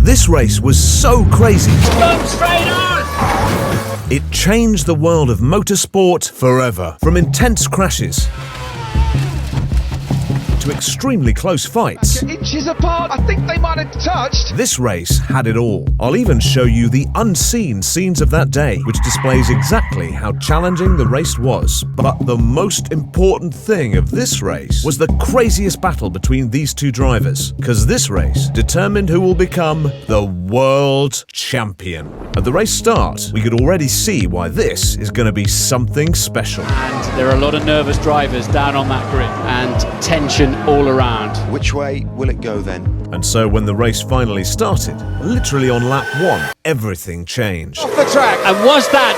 This race was so crazy. Going straight on! It changed the world of motorsport forever. From intense crashes to extremely close fights. Inches apart, I think they might have touched. This race had it all. I'll even show you the unseen scenes of that day, which displays exactly how challenging the race was. But the most important thing of this race was the craziest battle between these two drivers, because this race determined who will become the world champion. At the race start, we could already see why this is going to be something special. And there are a lot of nervous drivers down on that grid, and tension all around. Which way will it go then? And so when the race finally started, literally on lap 1, everything changed. Off the track. And was that...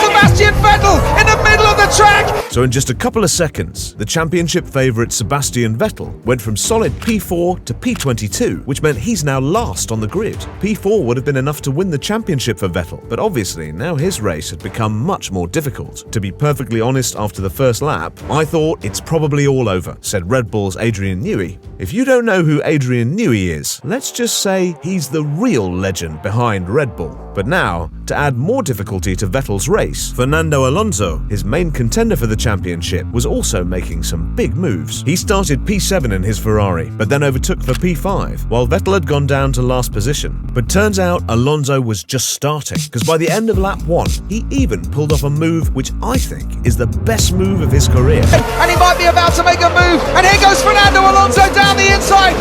Sebastian Vettel in the middle of the track! So in just a couple of seconds, the championship favourite Sebastian Vettel went from solid P4 to P22, which meant he's now last on the grid. P4 would have been enough to win the championship for Vettel, but obviously now his race had become much more difficult. To be perfectly honest, after the first lap, I thought it's probably all over, said Red Bull's Adrian Newey. If you don't know who Adrian Newey is, let's just say he's the real legend behind Red Bull. But now, to add more difficulty to Vettel's race, Fernando Alonso, his main contender for the championship, was also making some big moves. He started P7 in his Ferrari, but then overtook for P5, while Vettel had gone down to last position. But turns out Alonso was just starting, because by the end of lap 1, he even pulled off a move which I think is the best move of his career. And he might be about to make a move, and here goes Fernando Alonso down the inside!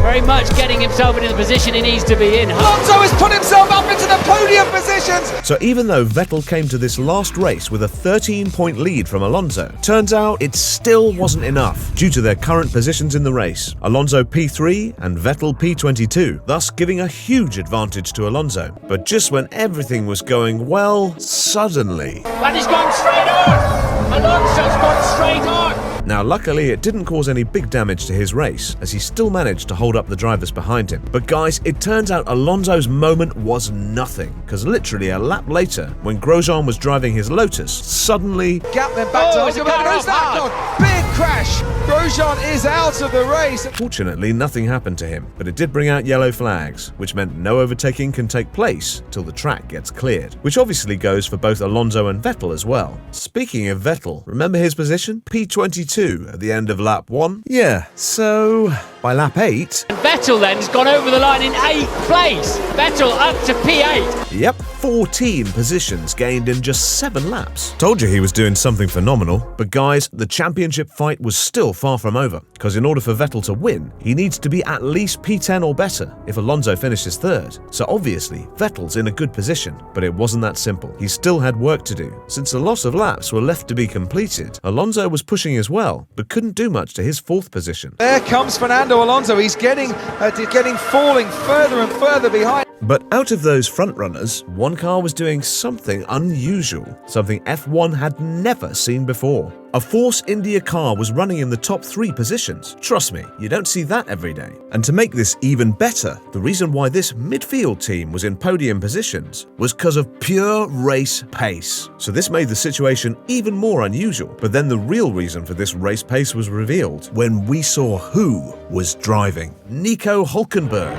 Very much getting himself into the position he needs to be in. Alonso has put himself up into the podium positions! So even though Vettel came to this last race with a 13-point lead from Alonso, turns out it still wasn't enough due to their current positions in the race. Alonso P3 and Vettel P22, thus giving a huge advantage to Alonso. But just when everything was going well, suddenly... And he's gone straight on! Alonso's gone straight on! Now luckily it didn't cause any big damage to his race, as he still managed to hold up the drivers behind him. But guys, it turns out Alonso's moment was nothing, because literally a lap later, when Grosjean was driving his Lotus, suddenly... Gap then back to Hulkenberg. Who's that gone? Big crash! Grosjean is out of the race. Fortunately, nothing happened to him, but it did bring out yellow flags, which meant no overtaking can take place till the track gets cleared, which obviously goes for both Alonso and Vettel as well. Speaking of Vettel, remember his position? P22 at the end of lap 1? Yeah, so by lap 8... And Vettel then has gone over the line in 8th place. Vettel up to P8. Yep, 14 positions gained in just 7 laps. Told you he was doing something phenomenal. But guys, the championship fight was still far from over, because in order for Vettel to win, he needs to be at least P10 or better if Alonso finishes 3rd. So obviously, Vettel's in a good position, but it wasn't that simple. He still had work to do. Since a lot of laps were left to be completed, Alonso was pushing as well, but couldn't do much to his 4th position. There comes Fernando Alonso. He's getting falling further and further behind. But out of those frontrunners, one car was doing something unusual, something F1 had never seen before. A Force India car was running in the top 3 positions. Trust me, you don't see that every day. And to make this even better, the reason why this midfield team was in podium positions was because of pure race pace. So this made the situation even more unusual. But then the real reason for this race pace was revealed when we saw who was driving. Nico Hulkenberg.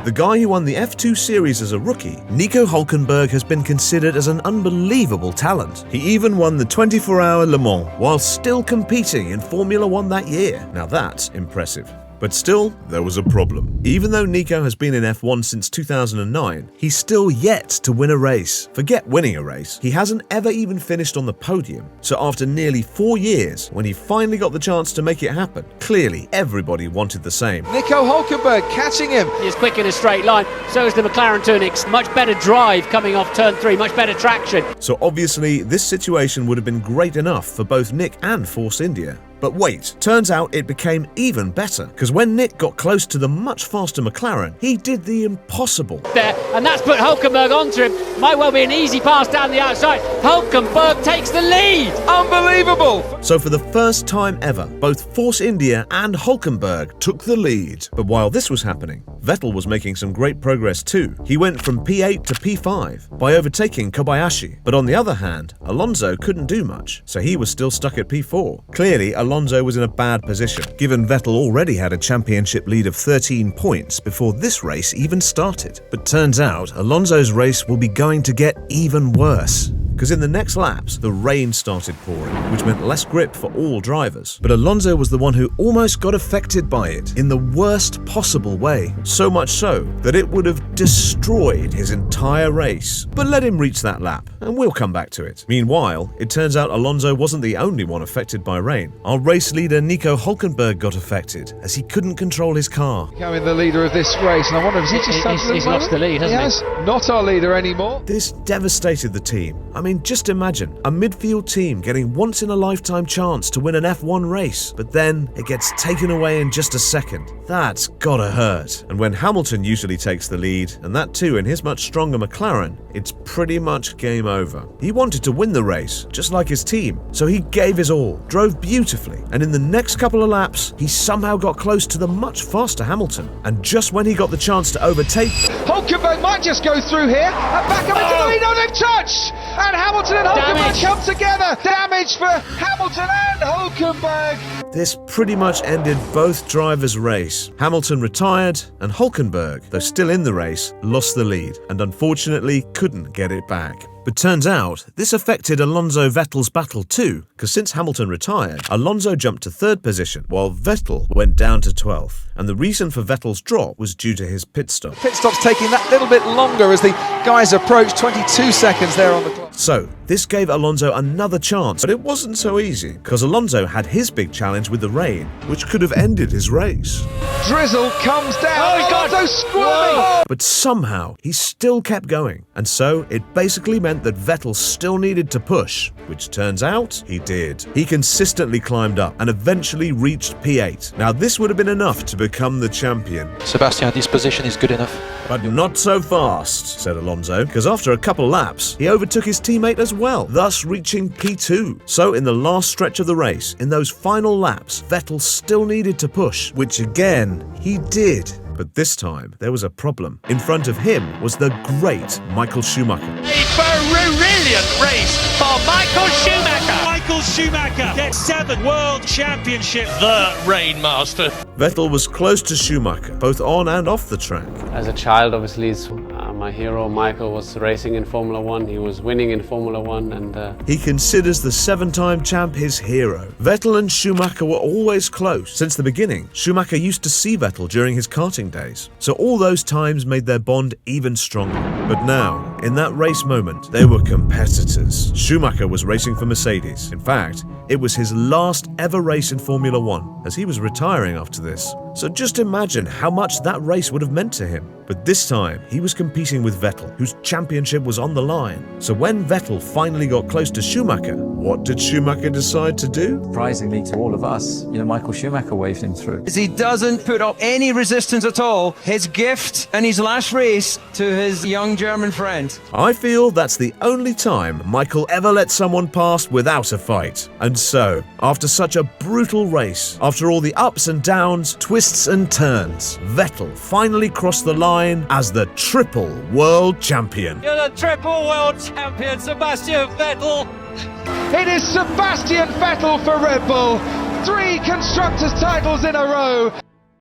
The guy who won the F2 series as a rookie, Nico Hulkenberg has been considered as an unbelievable talent. He even won the 24-hour Le Mans while still competing in Formula 1 that year. Now that's impressive. But still, there was a problem. Even though Nico has been in F1 since 2009, he's still yet to win a race. Forget winning a race, he hasn't ever even finished on the podium. So after nearly 4 years, when he finally got the chance to make it happen, clearly everybody wanted the same. Nico Hulkenberg catching him. He's quick in a straight line, so is the McLaren Tunics. Much better drive coming off turn 3, much better traction. So obviously, this situation would have been great enough for both Nick and Force India. But wait, turns out it became even better, because when Nick got close to the much faster McLaren, he did the impossible. There, and that's put Hulkenberg onto him. Might well be an easy pass down the outside. Hulkenberg takes the lead. Unbelievable. So for the first time ever, both Force India and Hulkenberg took the lead. But while this was happening, Vettel was making some great progress too. He went from P8 to P5 by overtaking Kobayashi. But on the other hand, Alonso couldn't do much, so he was still stuck at P4. Clearly, Alonso was in a bad position, given Vettel already had a championship lead of 13 points before this race even started. But turns out, Alonso's race will be going to get even worse. Because in the next laps, the rain started pouring, which meant less grip for all drivers. But Alonso was the one who almost got affected by it in the worst possible way. So much so that it would have destroyed his entire race. But let him reach that lap, and we'll come back to it. Meanwhile, it turns out Alonso wasn't the only one affected by rain. Our race leader Nico Hülkenberg got affected as he couldn't control his car. Becoming the leader of this race, and I wonder if he's lost the lead, hasn't he? Yes, not our leader anymore. This devastated the team. I mean, just imagine a midfield team getting once-in-a-lifetime chance to win an F1 race, but then it gets taken away in just a second. That's gotta hurt. And when Hamilton usually takes the lead, and that too in his much stronger McLaren, it's pretty much game over. He wanted to win the race, just like his team, so he gave his all, drove beautifully, and in the next couple of laps, he somehow got close to the much faster Hamilton. And just when he got the chance to overtake, Hülkenberg might just go through here, and back up into the lead. No, they've touched! And Hamilton and Hülkenberg come together. Damage for Hamilton and Hülkenberg. this pretty much ended both drivers' race. Hamilton retired, and Hülkenberg, though still in the race, lost the lead and unfortunately couldn't get it back. But turns out, this affected Alonso Vettel's battle too, because since Hamilton retired, Alonso jumped to third position, while Vettel went down to 12th. And the reason for Vettel's drop was due to his pit stop. Pit stop's taking that little bit longer as the guys approach. 22 seconds there on the clock. So, this gave Alonso another chance, but it wasn't so easy, because Alonso had his big challenge with the rain, which could have ended his race. Drizzle comes down. Alonso squirming. But somehow, he still kept going, and so it basically meant that Vettel still needed to push, which turns out he did. He consistently climbed up and eventually reached P8. Now this would have been enough to become the champion. Sebastian, this position is good enough. But not so fast, said Alonso, because after a couple laps, he overtook his teammate as well, thus reaching P2. So in the last stretch of the race, in those final laps, Vettel still needed to push, which again, he did. But this time, there was a problem. In front of him was the great Michael Schumacher. A brilliant race for Michael Schumacher. Michael Schumacher gets 7th World Championship. The Rainmaster. Vettel was close to Schumacher, both on and off the track. As a child, obviously, my hero Michael was racing in Formula 1. He was winning in Formula 1 and... He considers the 7-time champ his hero. Vettel and Schumacher were always close. Since the beginning, Schumacher used to see Vettel during his karting days. So all those times made their bond even stronger. But now, in that race moment, they were competitors. Schumacher was racing for Mercedes. In fact, it was his last ever race in Formula 1, as he was retiring after this. So just imagine how much that race would have meant to him. But this time, he was competing with Vettel, whose championship was on the line. So when Vettel finally got close to Schumacher, what did Schumacher decide to do? Surprisingly to all of us, Michael Schumacher waved him through. He doesn't put up any resistance at all. His gift in his last race to his young German friend. I feel that's the only time Michael ever let someone pass without a fight. And so, after such a brutal race, after all the ups and downs, twists and turns, Vettel finally crossed the line as the triple world champion. You're the triple world champion, Sebastian Vettel. It is Sebastian Vettel for Red Bull. 3 Constructors' titles in a row.